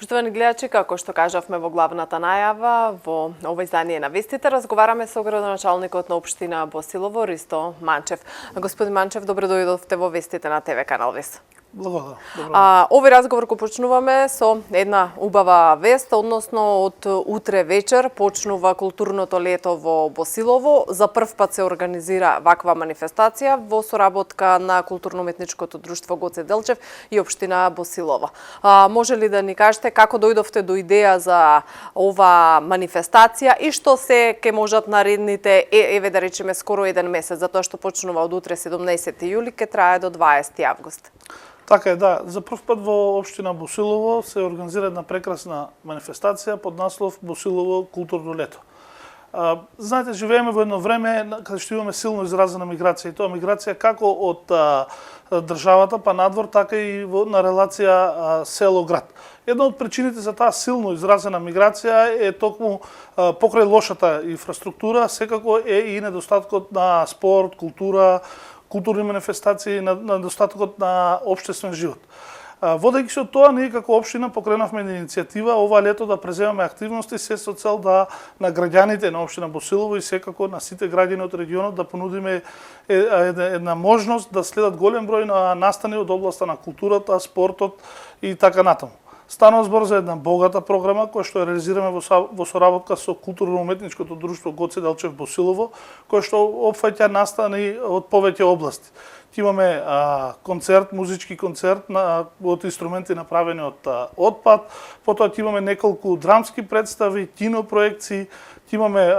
Поштовани гледачи, како што кажавме во главната најава, во ова издание на вестите разговараме со градоначалникот на општина Босилово, Ристо Манчев. Господин Манчев, добро дојдовте во вестите на ТВ канал ВИС. Благодарам. Овој разговор го почнуваме со една убава вест, односно од утре вечер почнува културното лето во Босилово. За прв пат се организира ваква манифестација во соработка на културно-уметничкото друштво Гоце Делчев и општина Босилово. Може ли да ни кажете како дојдовте до идеја за ова манифестација и што се ќе можат наредните, еве да речеме скоро еден месец, затоа што почнува од утре 17 јули, ќе трае до 20 август. Така е, да. За прв пат во општина Босилово се организира една прекрасна манифестација под наслов Босилово културно лето. Знаете, живееме во едно време каде што имаме силно изразена миграција, и тоа миграција како од државата па надвор, така и на релација село-град. Една од причините за таа силно изразена миграција е токму покрај лошата инфраструктура, секако е и недостаткот на спорт, култура, културни манифестации, на недостаткот на општествен живот. Водејќи се од тоа, ние како општина покренавме иницијатива ова лето да преземаме активности се со цел да на граѓаните на општина Босилово и секако на сите граѓани од регионот да понудиме една можност да следат голем број на настани од областа на културата, спортот и така натаму. Станува збор за една богата програма која што ја реализираме во соработка со културно-уметничкото друштво Гоце Делчев Босилово, кој што опфаќа настани од повеќе области. Имаме концерт, музички концерт од инструменти направени од отпад, потоа имаме неколку драмски представи, кинопроекции, имаме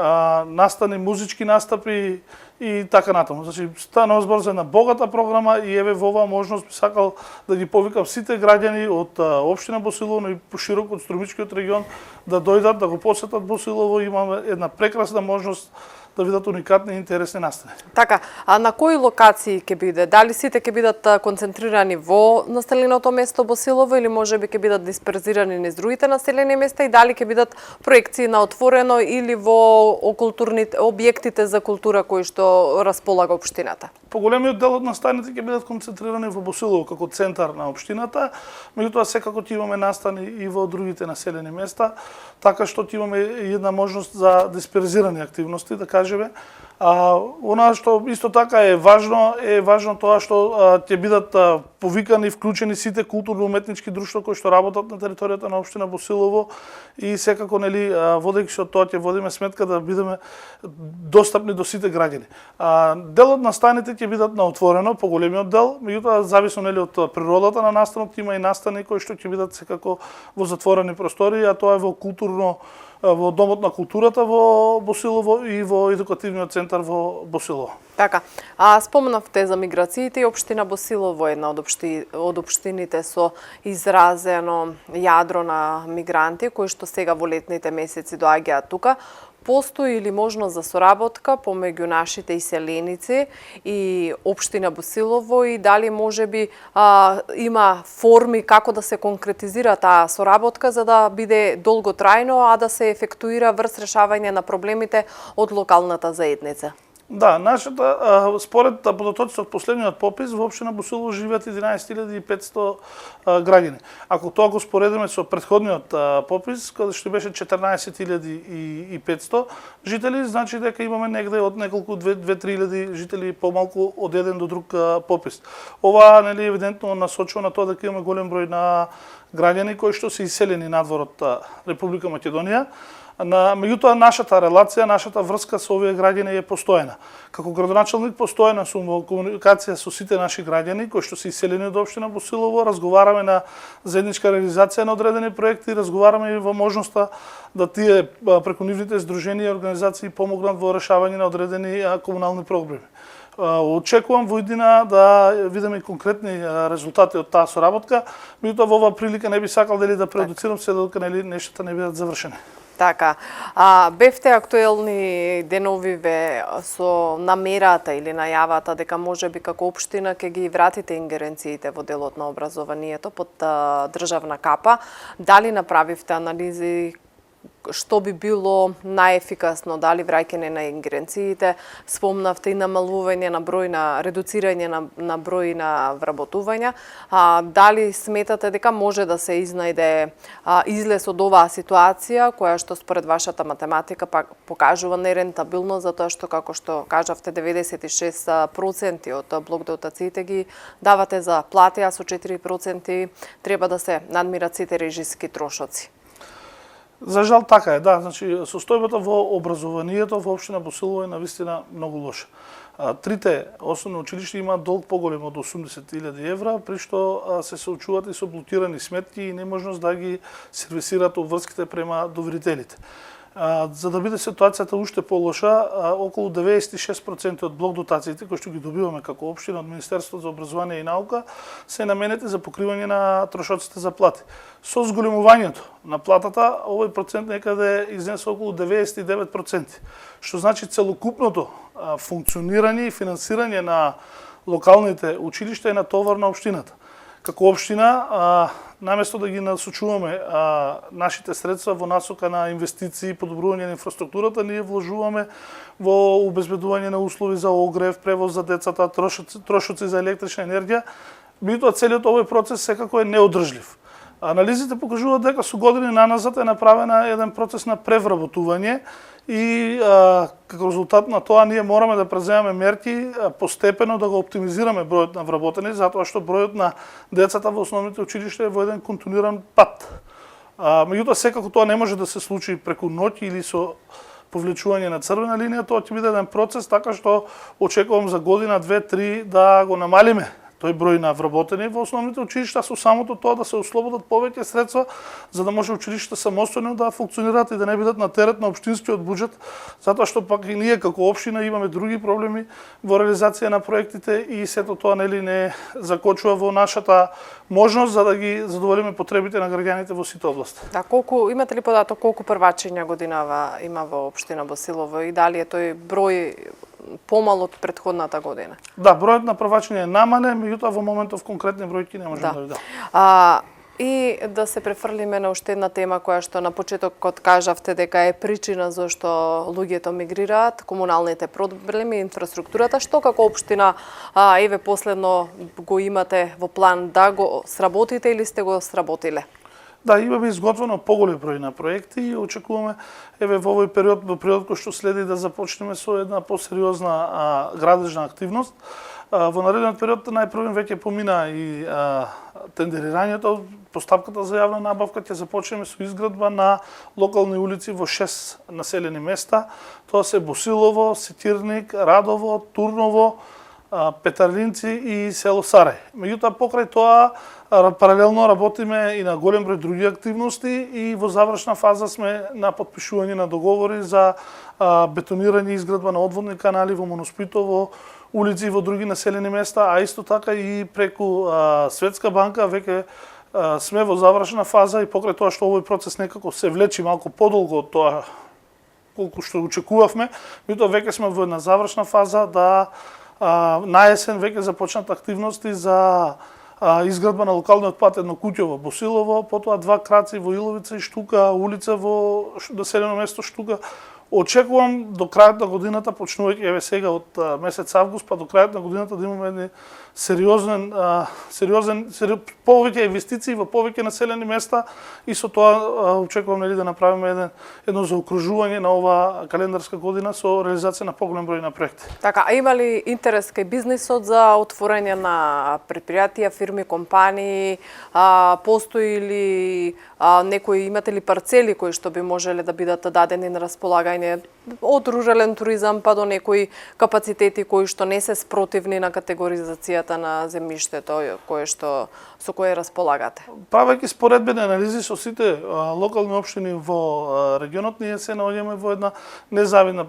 настани, музички настапи и така натаму. Значи, станува збор за една богата програма и еве во оваа можност би сакал да ги повикам сите граѓани од општина Босилово и пошироко од Струмичкиот регион да дојдат, да го посетат Босилово. Имаме една прекрасна можност да видат уникатни и интересни настани. Така, а на кои локации ќе биде? Дали сите ќе бидат концентрирани во населеното место Босилово или можеби ќе бидат дисперзирани низ другите населени места и дали ќе бидат проекции на отворено или во културните објектите за култура кои што располага општината? Поголемиот дел од настаните ќе бидат концентрирани во Босилово како центар на општината, меѓутоа секако ќе имаме настани и во другите населени места, така што ќе имаме една можност за дисперзирани активности, да кажеме. Она што исто така е важно тоа што ќе бидат повикани и вклучени сите културно-уметнички друштва кои што работат на територијата на општина Босилово и секако водејќи се од тоа ќе водиме сметка да бидеме достапни до сите граѓани. Делот на настаните ќе бидат на отворено, поголемиот дел, меѓутоа зависно од природата на настанот има и настани кои што ќе бидат секако во затворени простории, а тоа е во Домот на културата во Босилово и во едукативниот центар во Босилово. Така, спомнавте за миграциите и општина Босилово е една од општините со изразено јадро на мигранти кои што сега во летните месеци доаѓаат тука. Постои ли можност за соработка помеѓу нашите иселеници и општина Босилово и дали можеби има форми како да се конкретизира таа соработка за да биде долготрајно, а да се ефектуира врз решавање на проблемите од локалната заедница? Да, според податоците од последниот попис, во општина Босилово живеат 11.500 граѓани. Ако тоа го споредиме со претходниот попис, каде што беше 14.500 жители, значи дека имаме негде од неколку 2-3 жители помалку од еден до друг попис. Ова евидентно насочува на тоа дека имаме голем број на граѓани кои што се иселени надвор од Република Македонија. Меѓутоа, нашата релација, нашата врска со овие граѓани е постојана. Како градоначалник постојано сум во комуникација со сите наши граѓани кои што се иселени од општина Босилово, разговараме на заедничка реализација на одредени проекти, разговараме и во можноста да тие преку нивните здруженија и организации помогнат во решавање на одредени комунални проблеми. Очекувам во иднина да видиме конкретни резултати од таа соработка, меѓутоа во оваа прилика не би сакал да преодуцирам се додека нештата не бидат завршени. Така, бевте актуелни деновиве со намерата или најавата дека можеби како општина ќе ги вратите ингеренциите во делот на образованието под државна капа. Дали направивте анализи што би било најефикасно, дали враќање на ингеренциите, спомнавте и намалување на број на редуцирање на број на вработувања, дали сметате дека може да се изнајде излез од оваа ситуација која што според вашата математика покажува нерентабилност, затоа што како што кажавте 96% од блок дотациите ги давате за плати, а со 4% треба да се надмират сите режиски трошоци. За жал така е, да. Значи, состојбата во образованието во општина Босилово е навистина многу лоша. Трите основни училишта имаат долг поголем од 80.000 евра, при што се соочуваат и со блокирани сметки и неможност да ги сервисираат обврските према доверителите. За да биде ситуацијата уште полоша, околу 96% од блок дотациите кои што ги добиваме како општина од Министерството за образование и наука се наменети за покривање на трошоците за плати. Со зголемувањето на платата, овој процент некаде изнесе околу 99%, што значи целокупното функционирање и финансирање на локалните училишта е натовар на општината. Како општина, наместо да ги насочуваме нашите средства во насока на инвестиции и подобрување на инфраструктурата, ние вложуваме во обезбедување на услови за огрев, превоз за децата, трошоци за електрична енергија. Меѓутоа, целиот овој процес секако е неодржлив. Анализите покажуваат дека со години наназад е направена еден процес на превработување и како резултат на тоа ние мораме да преземеме мерки постепено да го оптимизираме бројот на вработени, затоа што бројот на децата во основните училишта е во еден континуиран пат. Меѓутоа, секако тоа не може да се случи преку ноќ или со повлечување на црвена линија, тоа ќе биде еден процес, така што очекувам за година, 2-3 да го намалиме тој број на вработени во основните училишта, со самото тоа да се ослободат повеќе средства, за да може училиштата самостојно да функционираат и да не бидат на терет на општинскиот буџет, затоа што пак и ние како општина имаме други проблеми во реализација на проектите и сето тоа нели не закочува во нашата можност за да ги задоволиме потребите на граѓаните во сите области. Да, имате ли податок колку првачиња годинава има во општина Босилово и дали е тој број помал од претходната година? Да, бројот на првачиња е намален, меѓутоа во моментов конкретни бројки не можам да ви дам. И да се префрлиме на уште една тема која што на почетокот кажавте дека е причина зашто луѓето мигрираат, комуналните проблеми, инфраструктурата, што како општина еве последно го имате во план да го сработите или сте го сработиле? Да, имаме изготвено поголем број на проекти и очекуваме еве во овој период, во период кој што следи да започнеме со една посериозна градежна активност. Во наредниот период најпрвен веќе помина и тендерирањето, постапката за јавна набавка, ќе започнеме со изградба на локални улици во 6 населени места. Тоа се Босилово, Секирник, Радово, Турново, Петарлинци и село Сарај. Меѓутоа, покрај тоа, паралелно работиме и на голем број други активности и во завршна фаза сме на потпишување на договори за бетонирање и изградба на одводни канали во Моноспитово, улици во други населени места, а исто така и преку Светска банка веќе сме во завршна фаза и покрај тоа што овој процес некако се влечи малку подолго од тоа колку што очекувавме, меѓутоа веќе сме во една завршна фаза да на есен веќе започнат активности за изградба на локалниот пат Еднокуќово Босилово, потоа 2 краци во Иловица и Штука, улица во населено место Штука. Очекувам до крајот на годината, почнувајќи еве сега од месец август, па до крајот на годината да имаме едни сериозен повеќе инвестиции во повеќе населени места и со тоа очекувам нели да направиме едно заокружување на ова календарска година со реализација на поголем број на проекти. Така, а има ли интерес кај бизнисот за отворање на предпријатија, фирми, компании? Постои ли некои, имате ли парцели кои што би можеле да бидат дадени на располагање од рурален туризам па до некои капацитети кои што не се спротивни на категоризацијата на земјиштето со кое располагате? Правејќи споредбени анализи со сите локални општини во регионот, ние се наоѓаме во една незавидна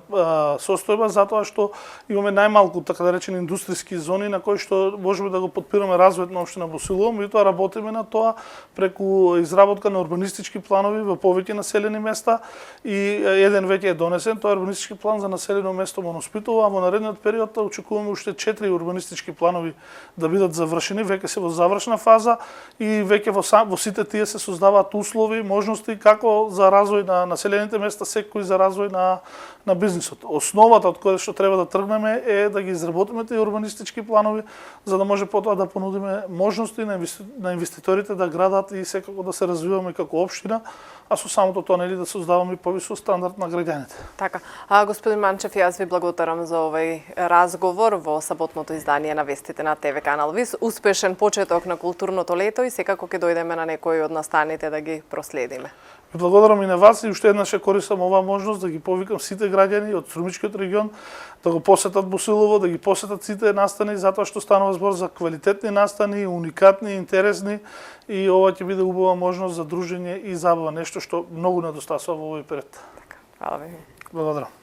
состојба затоа што имаме најмалку така да речени индустријски зони на кои што можеме да го подпираме развојот на општина Босилово, меѓутоа работиме на тоа преку изработка на урбанистички планови во повеќе населени места и еден веќе е донесен, тоа е урбанистички план за населено место Моноспитово, а во наредниот период очекуваме уште 4 урбанистички планови да бидат завршени, веќе се во завршна фаза и веќе во сите тие се создаваат услови, можности како за развој на населените места, секој за развој на бизнисот. Основата од која што треба да тргнеме е да ги изработиме тие урбанистички планови, за да може потоа да понудиме можности на инвеститорите да градат и секако да се развиваме како општина, а со самото тоа нели да создаваме повисок стандард на граѓаните. Така. Господин Манчев, јас ви благодарам за овој разговор во саботното издание на вестите на ТВ канал ВИС. Успешен почеток на културното лето и секако ќе дојдеме на некои од настаните да ги проследиме. Ви благодарам и на вас и уште еднаш ќе користам оваа можност да ги повикам сите граѓани од Струмичкиот регион да го посетат Босилово, да ги посетат сите настани, затоа што станува збор за квалитетни настани, уникатни, интересни и ова ќе биде убава можност за дружење и забава, нешто што многу недостасува во овој период. Така. Фала ви. Благодарам.